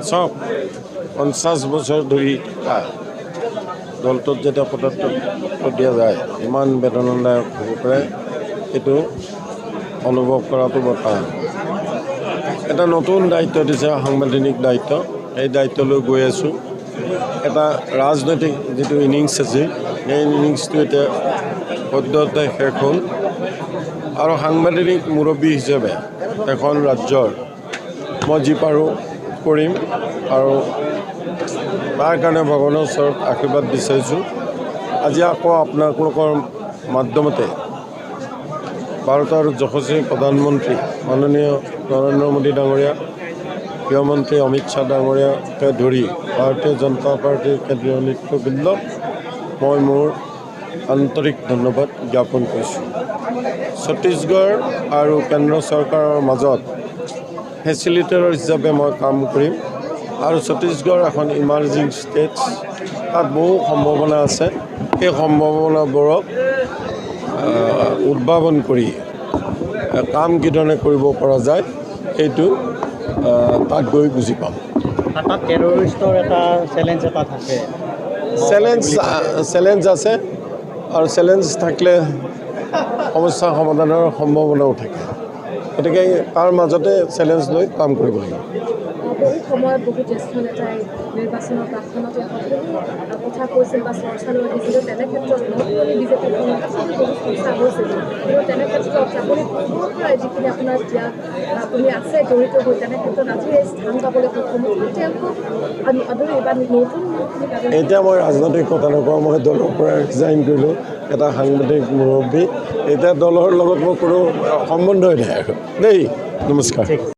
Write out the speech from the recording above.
চাওক 50 বছৰ ধৰি দলটোত যেতিয়া পদত্যাগ দিয়া যায় ইমান বেদনাদায়ক হ'ব পাৰে এইটো অনুভৱ কৰাটো বৰ টান। এটা নতুন দায়িত্ব দিছে, সাংবিধানিক দায়িত্ব। এই দায়িত্বলৈ গৈ আছোঁ। এটা ৰাজনৈতিক যিটো ইনিংছ আছে সেই ইনিংছটো এতিয়া সদ্যহতে শেষ হ'ল আৰু সাংবিধানিক মুৰব্বী হিচাপে এখন ৰাজ্যৰ মই যি পাৰোঁ কৰিম আৰু তাৰ কাৰণে ভগৱানৰ ওচৰত আশীৰ্বাদ বিচাৰিছোঁ। আজি আকৌ আপোনালোকৰ মাধ্যমতে ভাৰতৰ যশস্বী প্ৰধানমন্ত্ৰী মাননীয় নৰেন্দ্ৰ মোদী ডাঙৰীয়া, গৃহমন্ত্ৰী অমিত শ্বাহ ডাঙৰীয়াকে ধৰি ভাৰতীয় জনতা পাৰ্টীৰ কেন্দ্ৰীয় নেতৃবৃন্দক মই মোৰ আন্তৰিক ধন্যবাদ জ্ঞাপন কৰিছোঁ। ছত্তীশগড় আৰু কেন্দ্ৰ চৰকাৰৰ মাজত ফেচিলিটেটৰ হিচাপে মই কাম কৰিম আৰু ছত্তীশগড় এখন ইমাৰ্জিং ষ্টেটছ, তাত বহু সম্ভাৱনা আছে। সেই সম্ভাৱনাবোৰক উদ্ভাৱন কৰি কাম কিধৰণে কৰিব পৰা যায় সেইটো তাত গৈ বুজি পাম। তাত টেৰৰিষ্টৰ এটা চেলেঞ্জ এটা থাকে, চেলেঞ্জ আছে আৰু চেলেঞ্জ থাকিলে সমস্যা সমাধানৰ সম্ভাৱনাও থাকে। গতিকে তাৰ মাজতে চেলেঞ্জ লৈ কাম কৰিব লাগিব। বহু সময়ত বহু জ্যেষ্ঠ নেতাই নিৰ্বাচনৰ প্ৰাকখনতে কথা কৈছিল বা চৰ্চালৈ আহিছিল। তেনে ক্ষেত্ৰত নতুন বিজেপি বহুত চৰ্চা হৈছিল, কিন্তু তেনে ক্ষেত্ৰত আপুনি পূৰ্বৰ পৰাই যিখিনি আপোনাৰ ত্যাগ আপুনি আছে জড়িত হৈ তেনে ক্ষেত্ৰত আজি এই স্থান পাবলৈ সক্ষম হৈছিল। তেওঁলোকক আদৰি বা নতুন এতিয়া মই ৰাজনৈতিক কথা নকওঁ, মই দলৰ পৰা ৰিজাইন কৰিলোঁ, এটা সাংবাদিক মুৰব্বী। এতিয়া দলৰ লগত মোৰ কোনো সম্বন্ধই নাই আৰু দেই। নমস্কাৰ।